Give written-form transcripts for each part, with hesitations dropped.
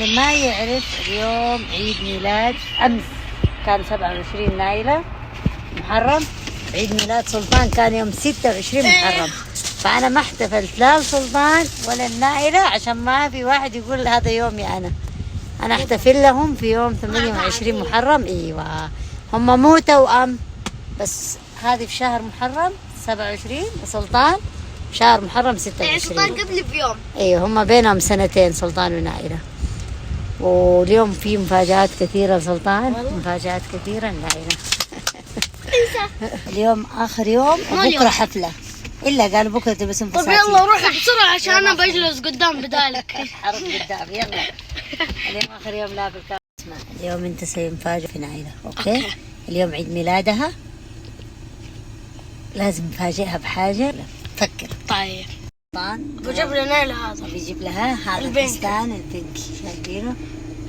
اللي ما يعرف اليوم عيد ميلاد، أمس كان 27 نايلة محرم، عيد ميلاد سلطان كان يوم 26 محرم. فأنا ما احتفلت لا لسلطان ولا النائلة عشان ما في واحد يقول هذا يومي أنا احتفل لهم في يوم 28 محرم. ايوه هم مو توأم، بس هذه في شهر محرم 27 وسلطان في شهر محرم 26. سلطان قبلي بيوم. ايوه هم بينهم سنتين سلطان ونائلة. واليوم في مفاجآت كثيرة لسلطان، مفاجآت كثيرة لنائلة. اليوم آخر يوم وبكرة حفلة، إلا قالوا بكرة تلبسون فساتين. طب يلا روح بسرعة عشان أنا بجلس قدام بدالك. حرب قدام يلا. اليوم آخر يوم لا بالكامل. اسمع اليوم أنت سينفاجئ في نائلة، أوكي؟ اليوم عيد ميلادها، لازم نفاجئها بحاجة. فكر. طيب طبعا بجيب لنا نايلة هذا. بيجيب لها هذا الفستان البينك شايفينه؟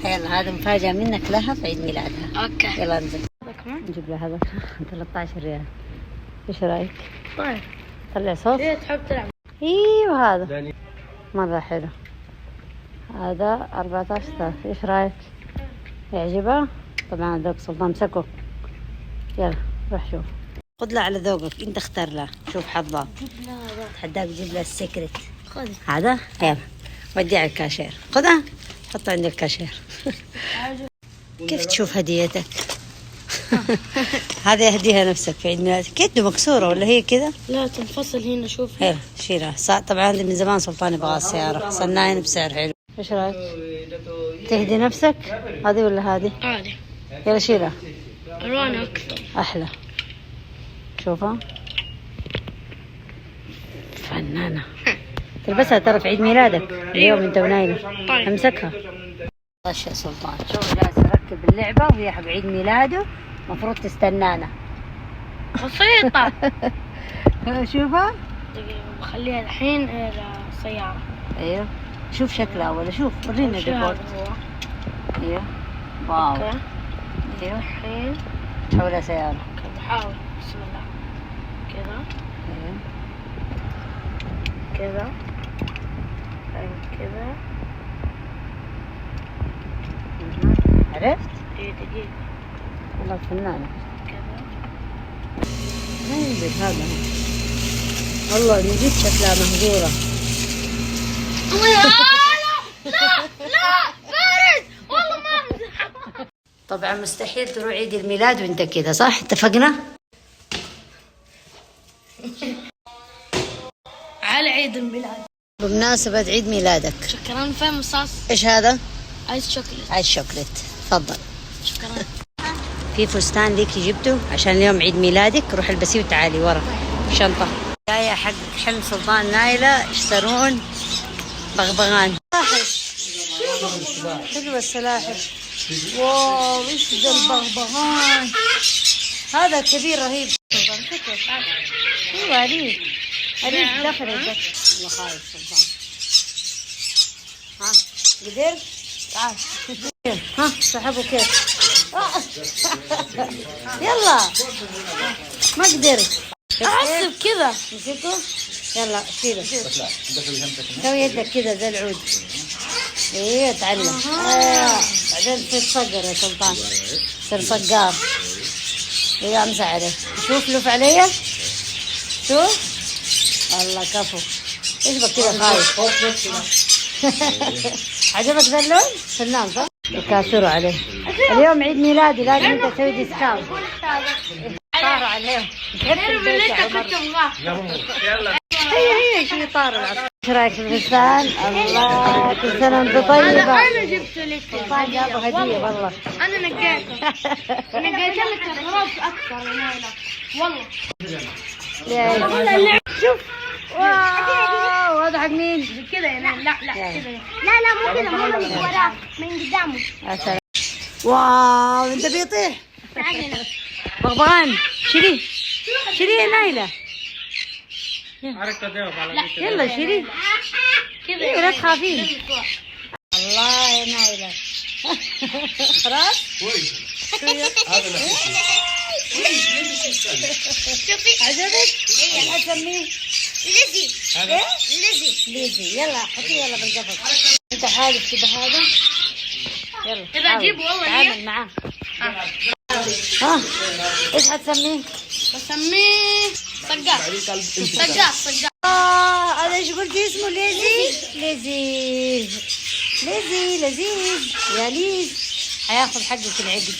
يلا هذا مفاجأة منك لها في عيد ميلادها. اوكي يلا انزل نجيب لها هذا 13 ريال. ايش رايك؟ طيب طلع صوت. ليه تحب تلعب؟ ايوه هذا مرة حلو، هذا 14. ايش رايك؟ يعجبها؟ طبعا ذوق سلطان مسكه. يلا روح شوف، خذ لها على ذوقك، انت اختار لها، شوف حظها. تحداك تجيب لها السكرت. خذ هذا يلا ودي على الكاشير، خذها حطها عند الكاشير. كيف تشوف هديتك؟ هذه اهديها نفسك في عيد ميلادك. كده مكسوره ولا هي كذا؟ لا تنفصل هنا شوف. يلا شيلها. طبعا هذه من زمان سلطان يبغى السياره صناين بسعر حلو. ايش رايك؟ تهدي نفسك هذه ولا هذه؟ عادي. يلا شيلها، الوانها اكثر احلى. شوفها فنانه. تلبسها ترى في عيد ميلادك اليوم انت ونايله. طيب. امسكها. طش يا سلطان، شوف جالس يركب اللعبه وهي حق عيد ميلاده، المفروض تستنانا. بسيطة. شوفها. دقيقة بخليها الحين السيارة. ايوه شوف شكلها ولا شوف ورينا الديكور. ايوه واو. اوكي. ايوه الحين حولها سياره. بحاول. بسم الله. كذا ايوه كذا كذا. عرفت؟ ايه دقيقة. والله فنانه. كذا. ما ينزل هذا والله من جد شكلها مهجورة. لا بارد والله ما امزح. طبعا مستحيل تروح عيد الميلاد وانت كذا، صح؟ اتفقنا؟ على عيد الميلاد. بمناسبة عيد ميلادك شكرا. فين مصاص؟ ايش هذا؟ عايز شوكليت. عايز شوكليت، تفضل. شكرا. في فستان ليك جبته عشان اليوم عيد ميلادك، روح البسيه وتعالي ورا شنطة. جاية حق حلم سلطان نايلة يشترون بغبغان. حلوة السلاحف. واو ايش ذا البغبغان هذا كبير رهيب. سلطان شكله ايوه أليف أليف دخل والله خايف سلطان. ها قدرت؟ تعال. ها سحبوا كيف؟ يلا ما قدرت احسب كذا. مسكوا. يلا شيله، سوي يدك كذا زي العود. ايوه تعلم. بعدين تصير صقر يا سلطان، تصير صقار. ايوه امسح عليه. شوف لف علي، شوف والله كفو. ايش بك كذا خايف؟ عجبك ذا اللون؟ فنان صح؟ يكاسروا عليه. اليوم عيد ميلادي لازم انت تسوي ديسكاونت. طاروا عليهم. اللي انت كنت تبغاه. يلا هي شيء طار العصر. ايش رايك في الفستان؟ الله كل سنه وانت طيبه. انا جبت لك سلطان جابوا هديه والله. انا نقيته. نقيت لك الخلاص اكثر من هنا والله. شوف واو هذا حق مين؟ كذا يعني. لا كذا. لا مو كذا. مو من وراه من قدامه. يا سلام. واو انت بيطيح بغبغان. شيليه شيليه يا نايلة. يلا شيليه كذا. ايوه لا تخافين. الله يا نايلة. خلاص هذا نفسي. شوفي عجبك؟ ايه اسميه ليزي. ليزي. يلا حطيه يلا بالقفص. انت حالف كده هذا يلا إذا حاول. أجيب والله تعامل هي. معاه. ها ايش حتسميه؟ بسميه صقاق. صقاق. هذا ايش قلتي اسمه؟ لذيذ يا ليز. هياخذ حقك العقد.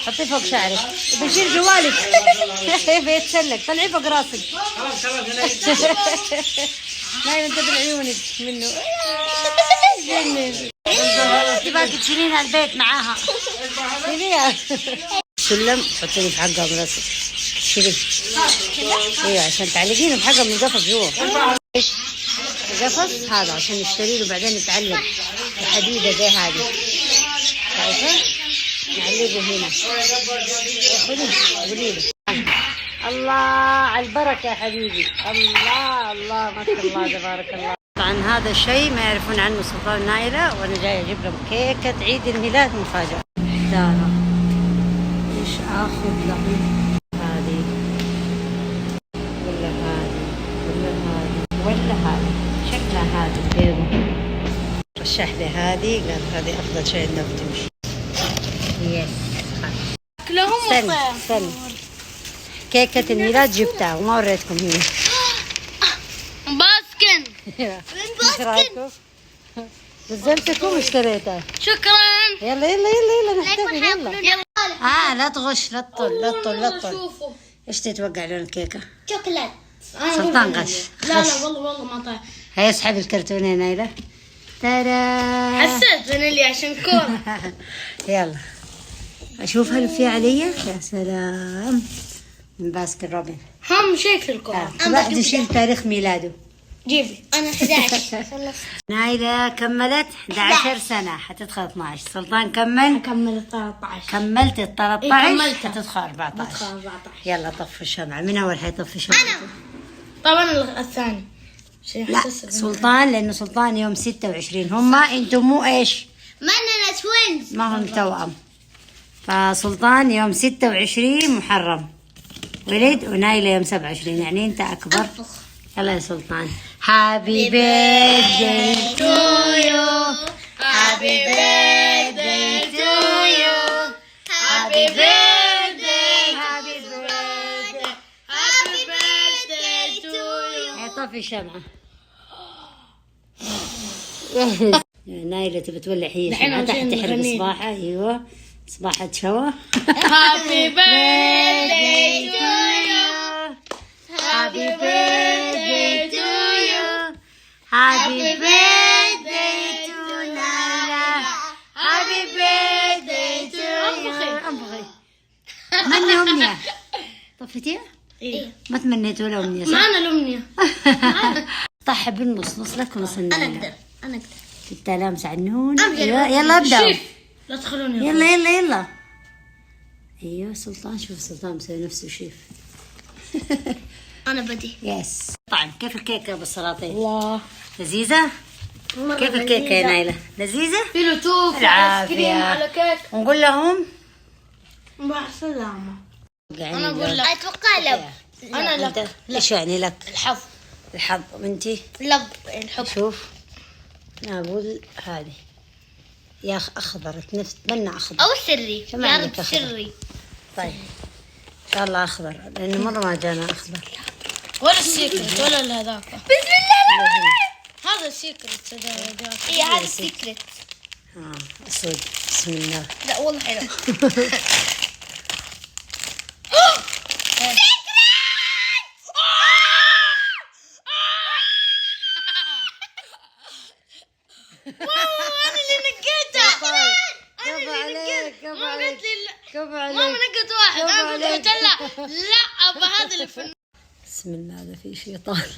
حطيه فوق شعرك بيشيل جوالك. بيتسلك. طلعيه فوق راسك. نايم انت بالعيونك منه. جنن. تبغى تشيلين على البيت معاها. شيليها. سلم حطيني في حقها براسك. شيلي. ايوه عشان تعلقينه بحقها من القفص جوا. ايش؟ القفص هذا عشان نشتريه وبعدين يتعلق بحديده زي هذه. شايفه؟ نعلقه هنا. خذي قولي له. الله على البركه يا حبيبي. الله ما شاء الله تبارك الله. طبعا هذا الشيء ما يعرفون عنه سلطان نايلة، وانا جاي اجيب لهم كيكه عيد الميلاد مفاجاه. اختارها. ايش اخذ لهم؟ هذه ولا هذه ولا هذه؟ شكلها هذه بيضة. رشح لي هذه، قال هذه افضل شيء عندنا بتمشي. يس. كلهم استني كيكة الميلاد جبتها وما وريتكم هي. باسكن. ايش رايكم؟ نزلتكم واشتريتها. شكرا. يلا نحتفل يلا. يلا. لا تغش، لا تطل. شوفوا. ايش تتوقع لون الكيكة؟ شوكولات. سلطان غش. لا والله ما طايح. هيا اسحب الكرتونة يا نايلة. ترى حسيت فانيليا عشان كورة. يلا اشوف هل في علي. يا سلام من باسكن روبن. هم شيء في الكورة. كل واحد يشيل تاريخ ميلاده. جيبي. انا 11. نايلة كملت 11 سنة حتدخل 12. سلطان كمل. كمل 13. كملت ال 13 كملتها. حتدخل 14. ندخل 14. يلا طفوا الشمعة. من أول حيطفي الشمعة؟ طبعا الثاني. لا سلطان، لأنه سلطان يوم 26. هما أنتم مو إيش؟ مننا توينز. ما هم توأم. فسلطان يوم 26 محرم ولد، ونايلة يوم 27، يعني أنت أكبر. يلا يا سلطان. Happy birthday to you. Happy birthday to you. Happy birthday. Happy birthday. Happy birthday to you. طفي الشمعة. نايلة تبي تولع هي الشمعة تحت تحرق إصبعها. أيوة إصبعها تشوى. Happy birthday to you. Happy birthday to you. Happy birthday to Naila. Happy birthday to you. انفخي. مني أمنية. طفيتيها؟ إيه. ما تمنيت ولا أمنية صح؟ معنا الأمنية. طحي بالنص، نص لك ونص النايلة. أنا أقدر. كنت لامسة عنون. يلا ابدأ. لا تدخلوني. يلا. ايوه سلطان. شوف سلطان مسوي نفسه شيف. أنا بدي. يس. طبعا كيف الكيكة بالسلاطين؟ الله. لذيذة؟ كيف الكيكة يا نايلة؟ لذيذة؟ في لطوف العافية. وآيس كريم على كيك. ونقول لهم مع السلامة. أنا أقول لك. أتوقع لب. أنا لب. ايش يعني لك؟ الحظ. الحظ. وانتي؟ لب الحب. شوف أنا أقول هذه يا أخضر. تتمنى أخضر أو سري. ما يا عندك رب أخضر. سري. طيب إن شاء الله أخضر، لأنه مرة ما جانا أخضر. ولا السيكرت ولا هذاك. بسم الله. هذا السيكرت هذا. إيه هذا السيكرت. أسود. بسم الله. لا والله حلو. أنا اللي نقيتها. ماما نقت واحد. أنا قلت لا أبا هذا اللي في. بسم الله. هذا في شيطان.